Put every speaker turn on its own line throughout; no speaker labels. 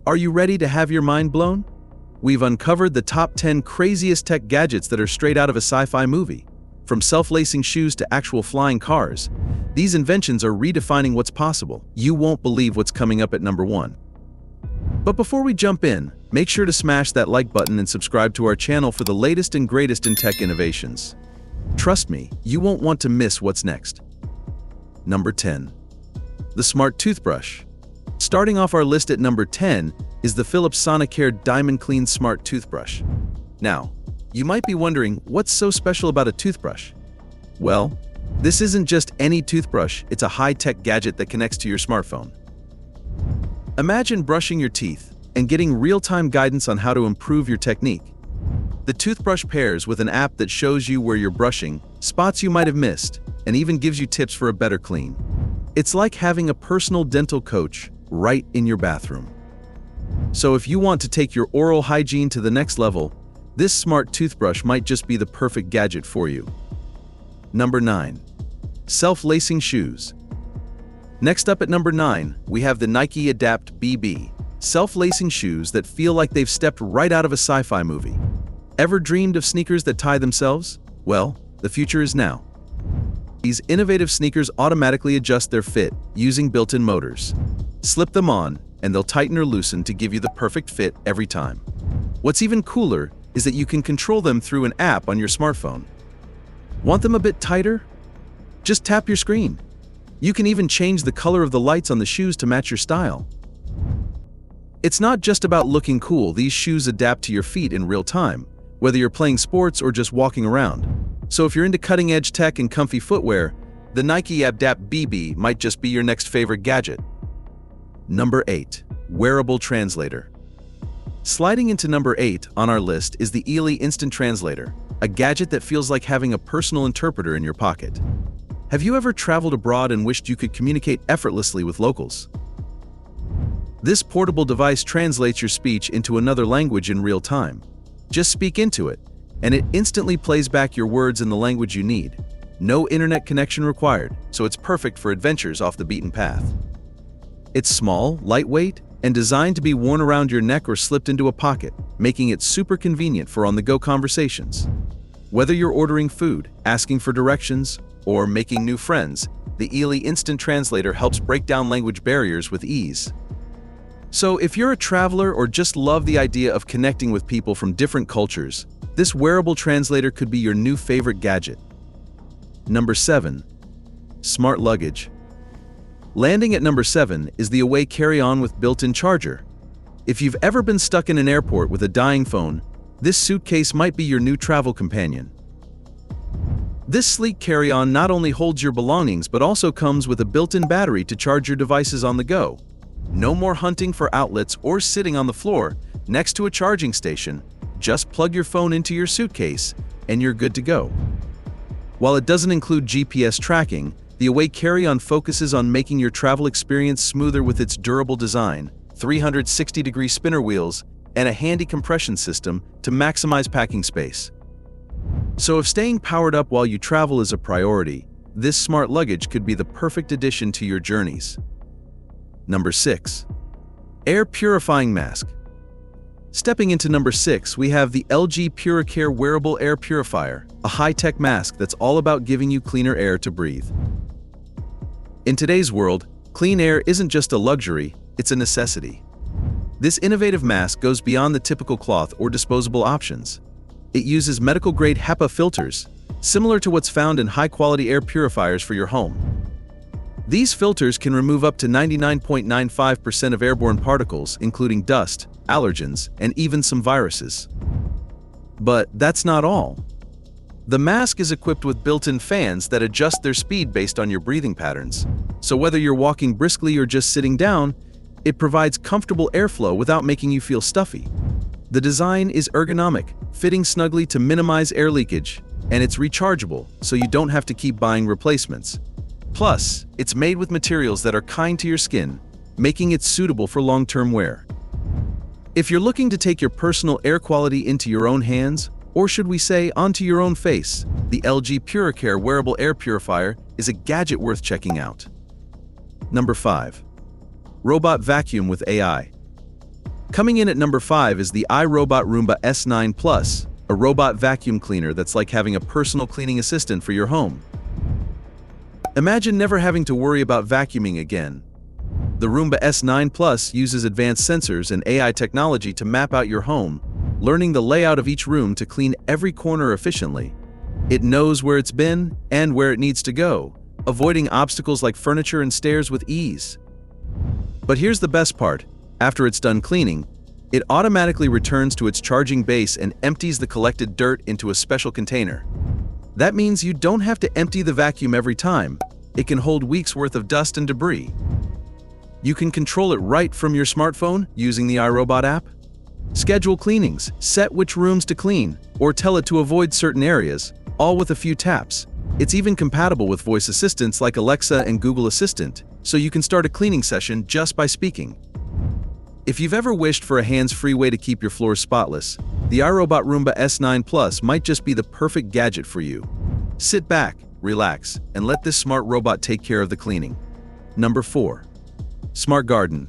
Are you ready to have your mind blown? We've uncovered the top 10 craziest tech gadgets that are straight out of a sci-fi movie. From self-lacing shoes to actual flying cars, these inventions are redefining what's possible. You won't believe what's coming up at number 1. But before we jump in, make sure to smash that like button and subscribe to our channel for the latest and greatest in tech innovations. Trust me, you won't want to miss what's next. Number 10. The Smart Toothbrush. Starting off our list at number 10 is the Philips Sonicare Diamond Clean Smart Toothbrush. Now, you might be wondering, what's so special about a toothbrush? Well, this isn't just any toothbrush, it's a high-tech gadget that connects to your smartphone. Imagine brushing your teeth and getting real-time guidance on how to improve your technique. The toothbrush pairs with an app that shows you where you're brushing, spots you might have missed, and even gives you tips for a better clean. It's like having a personal dental coach right in your bathroom. So if you want to take your oral hygiene to the next level, this smart toothbrush might just be the perfect gadget for you. Number 9. Self-lacing shoes. Next up at number 9, we have the Nike Adapt BB, self-lacing shoes that feel like they've stepped right out of a sci-fi movie. Ever dreamed of sneakers that tie themselves? Well, the future is now. These innovative sneakers automatically adjust their fit using built-in motors. Slip them on, and they'll tighten or loosen to give you the perfect fit every time. What's even cooler is that you can control them through an app on your smartphone. Want them a bit tighter? Just tap your screen. You can even change the color of the lights on the shoes to match your style. It's not just about looking cool, these shoes adapt to your feet in real time, whether you're playing sports or just walking around. So if you're into cutting-edge tech and comfy footwear, the Nike Adapt BB might just be your next favorite gadget. Number 8. Wearable Translator. Sliding into number 8 on our list is the Ely Instant Translator, a gadget that feels like having a personal interpreter in your pocket. Have you ever traveled abroad and wished you could communicate effortlessly with locals? This portable device translates your speech into another language in real time. Just speak into it, and it instantly plays back your words in the language you need. No internet connection required, so it's perfect for adventures off the beaten path. It's small, lightweight, and designed to be worn around your neck or slipped into a pocket, making it super convenient for on-the-go conversations. Whether you're ordering food, asking for directions, or making new friends, the Ely Instant Translator helps break down language barriers with ease. So if you're a traveler or just love the idea of connecting with people from different cultures, this wearable translator could be your new favorite gadget. Number 7. Smart Luggage. Landing at number 7 is the Away carry-on with built-in charger. If you've ever been stuck in an airport with a dying phone, this suitcase might be your new travel companion. This sleek carry-on not only holds your belongings but also comes with a built-in battery to charge your devices on the go. No more hunting for outlets or sitting on the floor next to a charging station. Just plug your phone into your suitcase and you're good to go. While it doesn't include GPS tracking, the Away carry-on focuses on making your travel experience smoother with its durable design, 360-degree spinner wheels, and a handy compression system to maximize packing space. So if staying powered up while you travel is a priority, this smart luggage could be the perfect addition to your journeys. Number 6. Air Purifying Mask. Stepping into number 6, we have the LG Puricare Wearable Air Purifier, a high-tech mask that's all about giving you cleaner air to breathe. In today's world, clean air isn't just a luxury, it's a necessity. This innovative mask goes beyond the typical cloth or disposable options. It uses medical-grade HEPA filters, similar to what's found in high-quality air purifiers for your home. These filters can remove up to 99.95% of airborne particles, including dust, allergens, and even some viruses. But that's not all. The mask is equipped with built-in fans that adjust their speed based on your breathing patterns. So whether you're walking briskly or just sitting down, it provides comfortable airflow without making you feel stuffy. The design is ergonomic, fitting snugly to minimize air leakage, and it's rechargeable, so you don't have to keep buying replacements. Plus, it's made with materials that are kind to your skin, making it suitable for long-term wear. If you're looking to take your personal air quality into your own hands, or should we say onto your own face, the LG Puricare Wearable Air Purifier is a gadget worth checking out. Number 5. Robot Vacuum with AI. Coming in at number 5 is the iRobot Roomba S9 Plus, a robot vacuum cleaner that's like having a personal cleaning assistant for your home. Imagine never having to worry about vacuuming again. The Roomba S9 Plus uses advanced sensors and AI technology to map out your home, learning the layout of each room to clean every corner efficiently. It knows where it's been and where it needs to go, avoiding obstacles like furniture and stairs with ease. But here's the best part. After it's done cleaning, it automatically returns to its charging base and empties the collected dirt into a special container. That means you don't have to empty the vacuum every time. It can hold weeks' worth of dust and debris. You can control it right from your smartphone using the iRobot app. Schedule cleanings, set which rooms to clean, or tell it to avoid certain areas, all with a few taps. It's even compatible with voice assistants like Alexa and Google Assistant, so you can start a cleaning session just by speaking. If you've ever wished for a hands-free way to keep your floors spotless, the iRobot Roomba S9 Plus might just be the perfect gadget for you. Sit back, relax, and let this smart robot take care of the cleaning. Number 4. Smart Garden.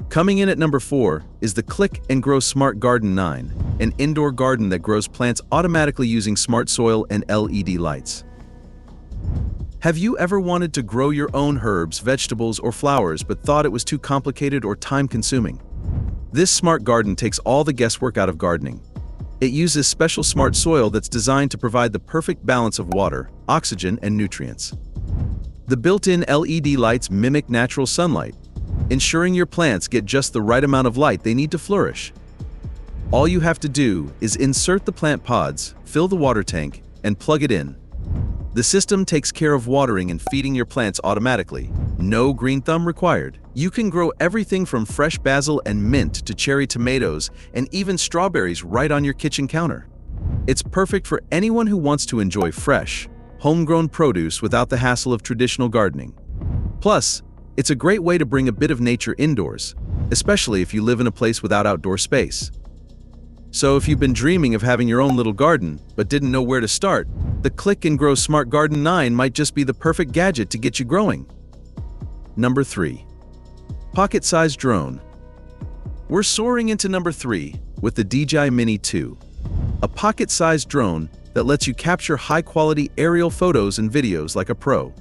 Coming in at number 4 is the Click and Grow Smart Garden 9, an indoor garden that grows plants automatically using smart soil and LED lights. Have you ever wanted to grow your own herbs, vegetables, or flowers but thought it was too complicated or time-consuming? This smart garden takes all the guesswork out of gardening. It uses special smart soil that's designed to provide the perfect balance of water, oxygen, and nutrients. The built-in LED lights mimic natural sunlight, ensuring your plants get just the right amount of light they need to flourish. All you have to do is insert the plant pods, fill the water tank, and plug it in. The system takes care of watering and feeding your plants automatically. No green thumb required. You can grow everything from fresh basil and mint to cherry tomatoes and even strawberries right on your kitchen counter. It's perfect for anyone who wants to enjoy fresh, homegrown produce without the hassle of traditional gardening. Plus, it's a great way to bring a bit of nature indoors, especially if you live in a place without outdoor space. So if you've been dreaming of having your own little garden but didn't know where to start, the Click and Grow Smart Garden 9 might just be the perfect gadget to get you growing. Number 3. Pocket-sized drone. We're soaring into number 3 with the DJI Mini 2, a pocket-sized drone that lets you capture high-quality aerial photos and videos like a pro.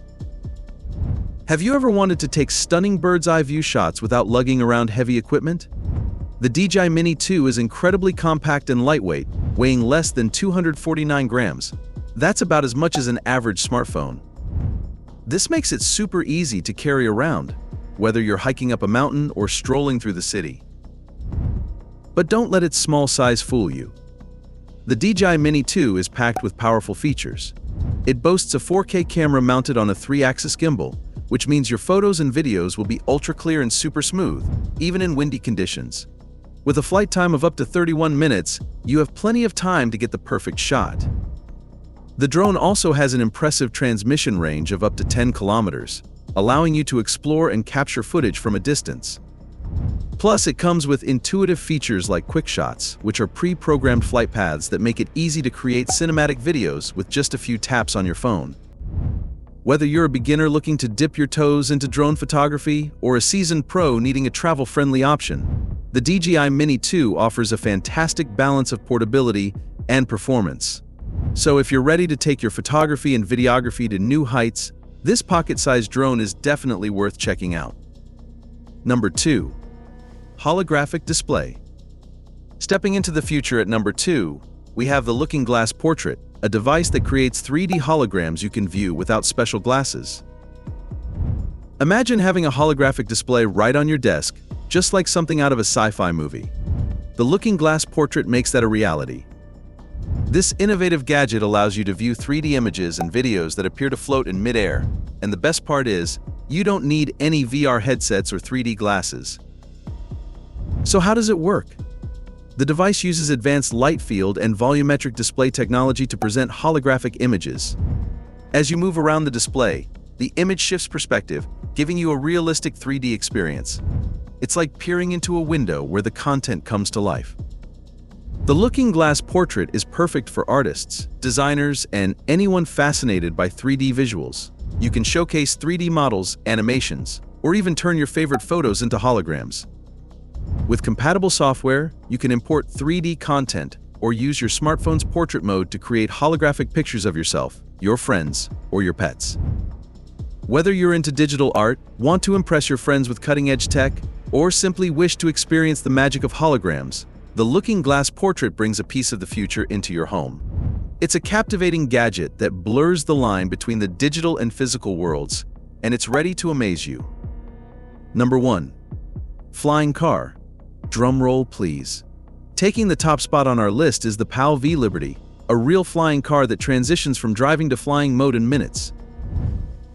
Have you ever wanted to take stunning bird's-eye view shots without lugging around heavy equipment? The DJI Mini 2 is incredibly compact and lightweight, weighing less than 249 grams. That's about as much as an average smartphone. This makes it super easy to carry around, whether you're hiking up a mountain or strolling through the city. But don't let its small size fool you. The DJI Mini 2 is packed with powerful features. It boasts a 4K camera mounted on a 3-axis gimbal, which means your photos and videos will be ultra clear and super smooth, even in windy conditions. With a flight time of up to 31 minutes, you have plenty of time to get the perfect shot. The drone also has an impressive transmission range of up to 10 kilometers, allowing you to explore and capture footage from a distance. Plus, it comes with intuitive features like quick shots, which are pre-programmed flight paths that make it easy to create cinematic videos with just a few taps on your phone. Whether you're a beginner looking to dip your toes into drone photography or a seasoned pro needing a travel-friendly option, the DJI Mini 2 offers a fantastic balance of portability and performance. So if you're ready to take your photography and videography to new heights, this pocket-sized drone is definitely worth checking out. Number 2. Holographic Display. Stepping into the future at number 2, we have the Looking Glass Portrait, a device that creates 3D holograms you can view without special glasses. Imagine having a holographic display right on your desk, just like something out of a sci-fi movie. The Looking Glass Portrait makes that a reality. This innovative gadget allows you to view 3D images and videos that appear to float in mid-air, and the best part is, you don't need any VR headsets or 3D glasses. So how does it work? The device uses advanced light field and volumetric display technology to present holographic images. As you move around the display, the image shifts perspective, giving you a realistic 3D experience. It's like peering into a window where the content comes to life. The Looking Glass Portrait is perfect for artists, designers, and anyone fascinated by 3D visuals. You can showcase 3D models, animations, or even turn your favorite photos into holograms. With compatible software, you can import 3D content or use your smartphone's portrait mode to create holographic pictures of yourself, your friends, or your pets. Whether you're into digital art, want to impress your friends with cutting-edge tech, or simply wish to experience the magic of holograms, the Looking Glass Portrait brings a piece of the future into your home. It's a captivating gadget that blurs the line between the digital and physical worlds, and it's ready to amaze you. Number 1. Flying car. Drum roll, please. Taking the top spot on our list is the PAL V Liberty, a real flying car that transitions from driving to flying mode in minutes.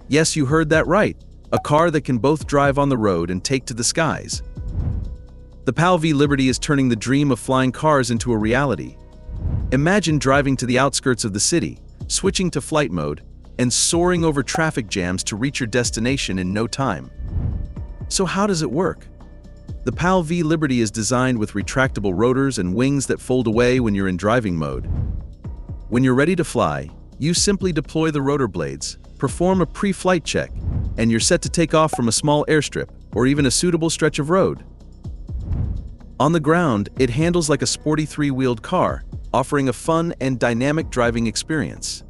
Yes, you heard that right. A car that can both drive on the road and take to the skies. The PAL V Liberty is turning the dream of flying cars into a reality. Imagine driving to the outskirts of the city, switching to flight mode, and soaring over traffic jams to reach your destination in no time. So how does it work? The PAL V Liberty is designed with retractable rotors and wings that fold away when you're in driving mode. When you're ready to fly, you simply deploy the rotor blades, perform a pre-flight check, and you're set to take off from a small airstrip or even a suitable stretch of road. On the ground, it handles like a sporty three-wheeled car, offering a fun and dynamic driving experience.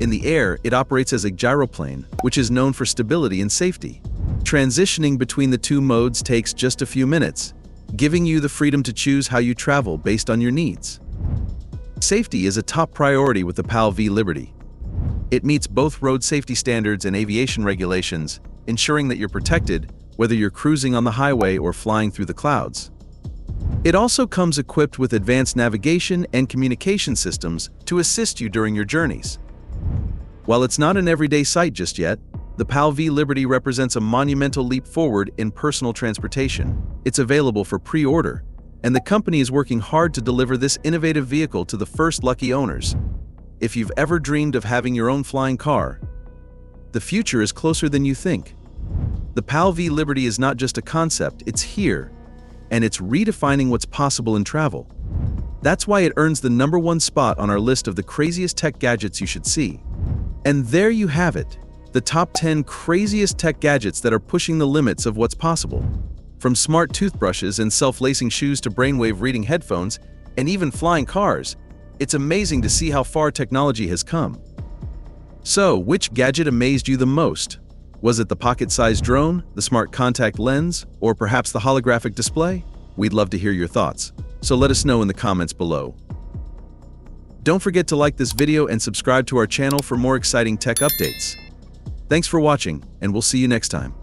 In the air, it operates as a gyroplane, which is known for stability and safety. Transitioning between the two modes takes just a few minutes, giving you the freedom to choose how you travel based on your needs. Safety is a top priority with the PAL V Liberty. It meets both road safety standards and aviation regulations, ensuring that you're protected whether you're cruising on the highway or flying through the clouds. It also comes equipped with advanced navigation and communication systems to assist you during your journeys. While it's not an everyday sight just yet, the PAL V Liberty represents a monumental leap forward in personal transportation. It's available for pre-order, and the company is working hard to deliver this innovative vehicle to the first lucky owners. If you've ever dreamed of having your own flying car, the future is closer than you think. The PAL V Liberty is not just a concept, it's here, and it's redefining what's possible in travel. That's why it earns the #1 spot on our list of the craziest tech gadgets you should see. And there you have it, the top 10 craziest tech gadgets that are pushing the limits of what's possible. From smart toothbrushes and self-lacing shoes to brainwave-reading headphones, and even flying cars, it's amazing to see how far technology has come. So, which gadget amazed you the most? Was it the pocket-sized drone, the smart contact lens, or perhaps the holographic display? We'd love to hear your thoughts, so let us know in the comments below. Don't forget to like this video and subscribe to our channel for more exciting tech updates. Thanks for watching, and we'll see you next time.